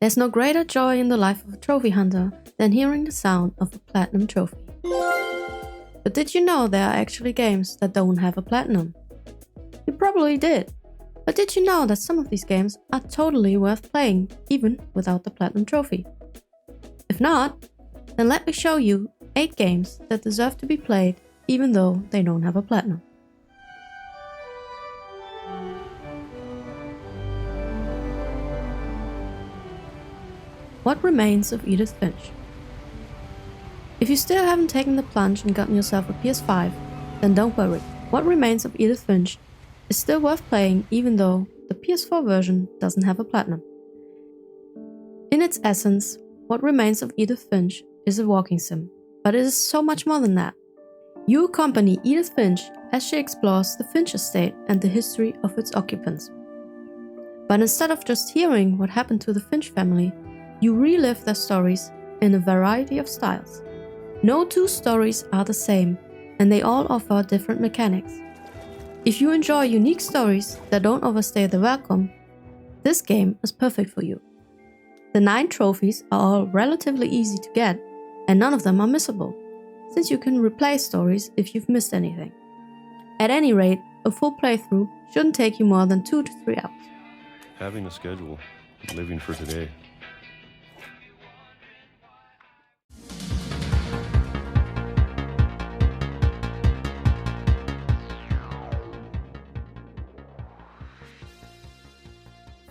There's no greater joy in the life of a trophy hunter than hearing the sound of a platinum trophy. But did you know there are actually games that don't have a platinum? You probably did. But did you know that some of these games are totally worth playing, even without the platinum trophy? If not, then let me show you 8 games that deserve to be played even though they don't have a platinum. What Remains of Edith Finch? If you still haven't taken the plunge and gotten yourself a PS5, then don't worry. What Remains of Edith Finch is still worth playing even though the PS4 version doesn't have a platinum. In its essence, What Remains of Edith Finch is a walking sim, but it is so much more than that. You accompany Edith Finch as she explores the Finch estate and the history of its occupants. But instead of just hearing what happened to the Finch family, you relive their stories in a variety of styles. No two stories are the same, and they all offer different mechanics. If you enjoy unique stories that don't overstay their welcome, this game is perfect for you. The 9 trophies are all relatively easy to get, and none of them are missable, since you can replay stories if you've missed anything. At any rate, a full playthrough shouldn't take you more than 2 to 3 hours. Having a schedule, living for today.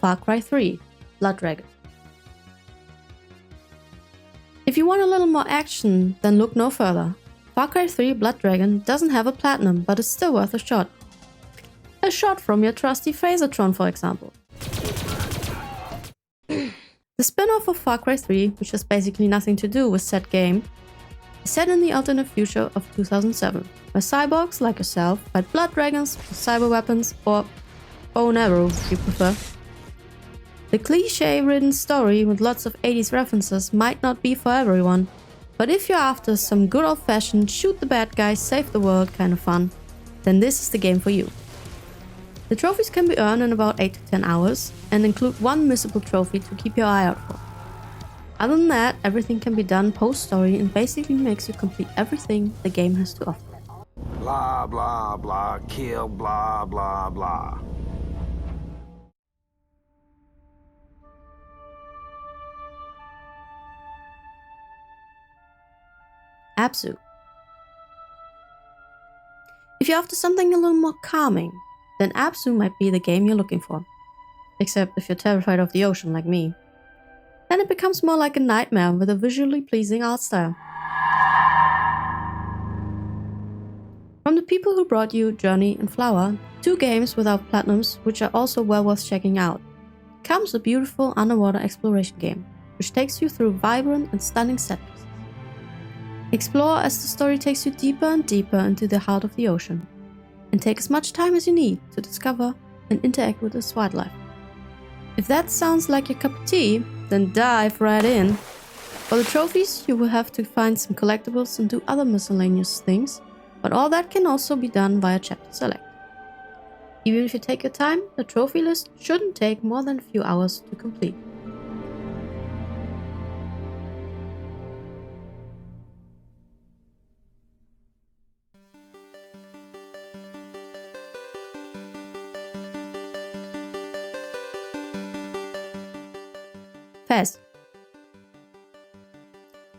Far Cry 3: Blood Dragon. If you want a little more action, then look no further. Far Cry 3: Blood Dragon doesn't have a platinum, but it's still worth a shot. A shot from your trusty Phasertron, for example. The spin-off of Far Cry 3, which has basically nothing to do with said game, is set in the alternate future of 2007, where cyborgs like yourself fight blood dragons with cyber weapons, or bow and arrow if you prefer. The cliché-ridden story with lots of 80s references might not be for everyone, but if you're after some good old-fashioned shoot the bad guy, save the world kind of fun, then this is the game for you. The trophies can be earned in about 8 to 10 hours and include one missable trophy to keep your eye out for. Other than that, everything can be done post-story and basically makes you complete everything the game has to offer. Blah, blah, blah, kill, blah, blah, blah. Abzu. If you're after something a little more calming, then Abzu might be the game you're looking for. Except if you're terrified of the ocean like me. Then it becomes more like a nightmare with a visually pleasing art style. From the people who brought you Journey and Flower, 2 games without platinums which are also well worth checking out, comes a beautiful underwater exploration game, which takes you through vibrant and stunning set pieces. Explore as the story takes you deeper and deeper into the heart of the ocean, and take as much time as you need to discover and interact with its wildlife. If that sounds like your cup of tea, then dive right in. For the trophies, you will have to find some collectibles and do other miscellaneous things, but all that can also be done via chapter select. Even if you take your time, the trophy list shouldn't take more than a few hours to complete. Fez.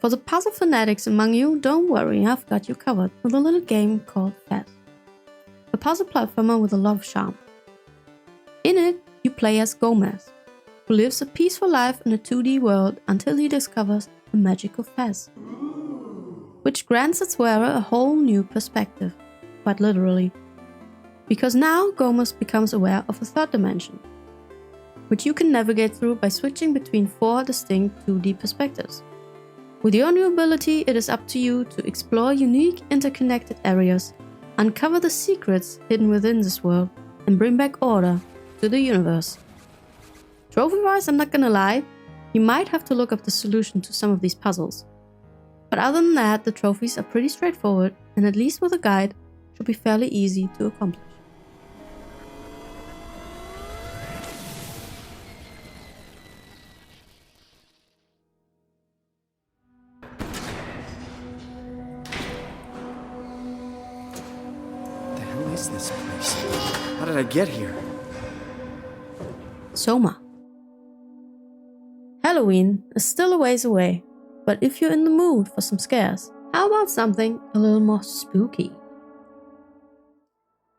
For the puzzle fanatics among you, don't worry, I've got you covered with a little game called Fez. A puzzle platformer with a lot of charm. In it, you play as Gomez, who lives a peaceful life in a 2D world until he discovers a magical Fez, which grants its wearer a whole new perspective, quite literally. Because now Gomez becomes aware of a third dimension, which you can navigate through by switching between 4 distinct 2D perspectives. With your new ability, it is up to you to explore unique interconnected areas, uncover the secrets hidden within this world, and bring back order to the universe. Trophy-wise, I'm not gonna lie, you might have to look up the solution to some of these puzzles. But other than that, the trophies are pretty straightforward, and at least with a guide, should be fairly easy to accomplish. Christ. How did I get here? Soma. Halloween is still a ways away, but if you're in the mood for some scares, how about something a little more spooky?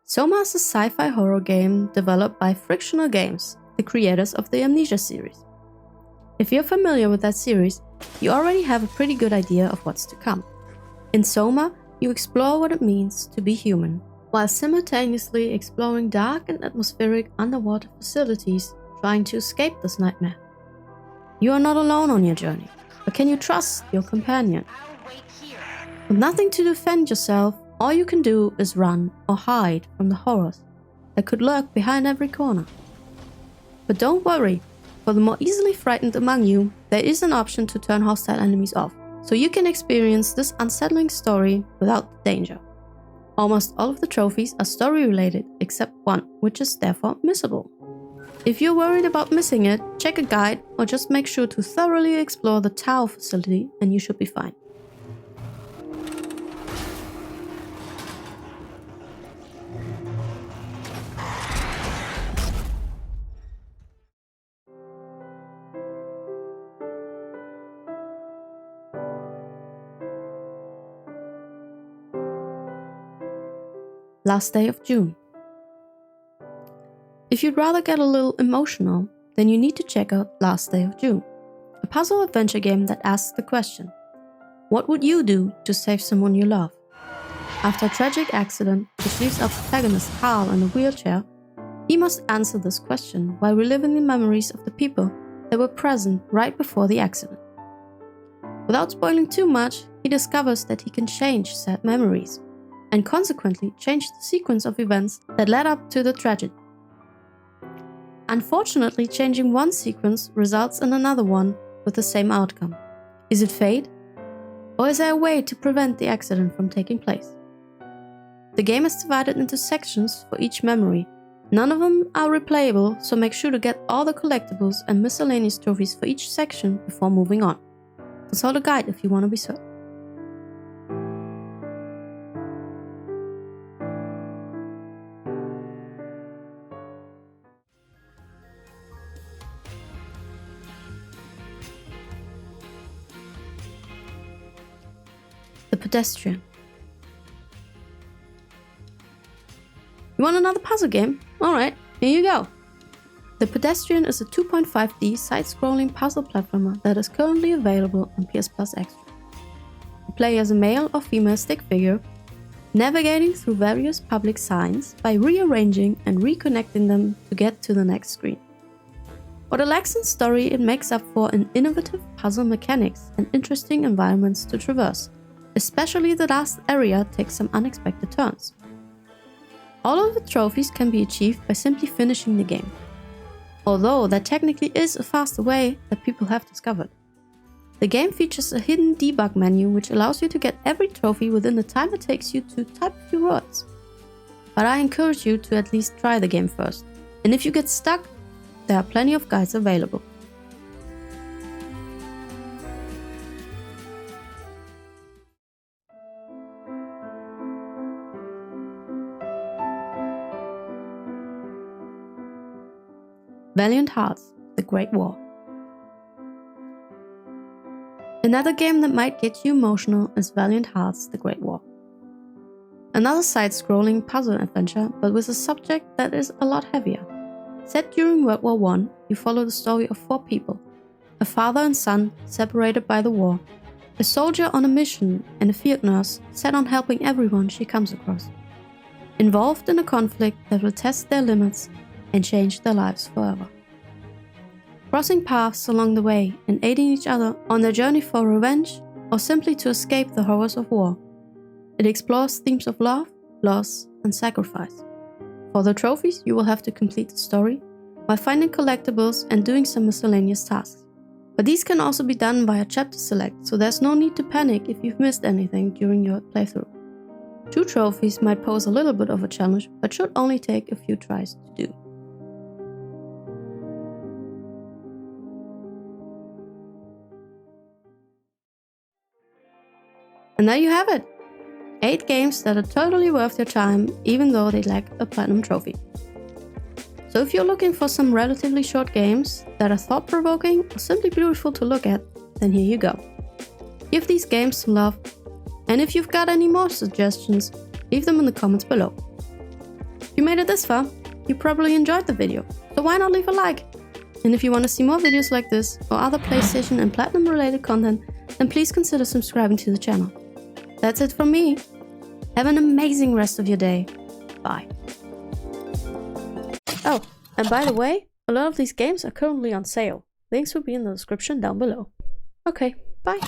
Soma is a sci-fi horror game developed by Frictional Games, the creators of the Amnesia series. If you're familiar with that series, you already have a pretty good idea of what's to come. In Soma, you explore what it means to be human, while simultaneously exploring dark and atmospheric underwater facilities trying to escape this nightmare. You are not alone on your journey, but can you trust your companion? With nothing to defend yourself, all you can do is run or hide from the horrors that could lurk behind every corner. But don't worry, for the more easily frightened among you, there is an option to turn hostile enemies off, so you can experience this unsettling story without the danger. Almost all of the trophies are story related except one, which is therefore missable. If you're worried about missing it, check a guide or just make sure to thoroughly explore the Tau facility and you should be fine. Last Day of June. If you'd rather get a little emotional, then you need to check out Last Day of June, a puzzle adventure game that asks the question, what would you do to save someone you love? After a tragic accident which leaves our protagonist Carl in a wheelchair, he must answer this question while reliving the memories of the people that were present right before the accident. Without spoiling too much, he discovers that he can change said memories, and consequently change the sequence of events that led up to the tragedy. Unfortunately, changing one sequence results in another one with the same outcome. Is it fate? Or is there a way to prevent the accident from taking place? The game is divided into sections for each memory. None of them are replayable, so make sure to get all the collectibles and miscellaneous trophies for each section before moving on. Consult a guide if you want to be certain. The Pedestrian. You want another puzzle game? Alright, here you go. The Pedestrian is a 2.5D side-scrolling puzzle platformer that is currently available on PS Plus Extra. You play as a male or female stick figure, navigating through various public signs by rearranging and reconnecting them to get to the next screen. What it lacks in story, it makes up for in innovative puzzle mechanics and interesting environments to traverse. Especially the last area takes some unexpected turns. All of the trophies can be achieved by simply finishing the game, although there technically is a faster way that people have discovered. The game features a hidden debug menu which allows you to get every trophy within the time it takes you to type a few words. But I encourage you to at least try the game first, and if you get stuck, there are plenty of guides available. Valiant Hearts: The Great War. Another game that might get you emotional is Valiant Hearts: The Great War. Another side-scrolling puzzle adventure, but with a subject that is a lot heavier. Set during World War I, you follow the story of 4 people: a father and son separated by the war, a soldier on a mission, and a field nurse set on helping everyone she comes across, involved in a conflict that will test their limits and change their lives forever. Crossing paths along the way and aiding each other on their journey for revenge or simply to escape the horrors of war. It explores themes of love, loss, and sacrifice. For the trophies, you will have to complete the story while finding collectibles and doing some miscellaneous tasks. But these can also be done via chapter select, so there's no need to panic if you've missed anything during your playthrough. 2 trophies might pose a little bit of a challenge, but should only take a few tries to do. And there you have it! 8 games that are totally worth your time, even though they lack a platinum trophy. So if you're looking for some relatively short games that are thought-provoking or simply beautiful to look at, then here you go. Give these games some love, and if you've got any more suggestions, leave them in the comments below. If you made it this far, you probably enjoyed the video, so why not leave a like? And if you want to see more videos like this or other PlayStation and Platinum related content, then please consider subscribing to the channel. That's it from me. Have an amazing rest of your day. Bye. Oh, and by the way, a lot of these games are currently on sale. Links will be in the description down below. Okay, bye.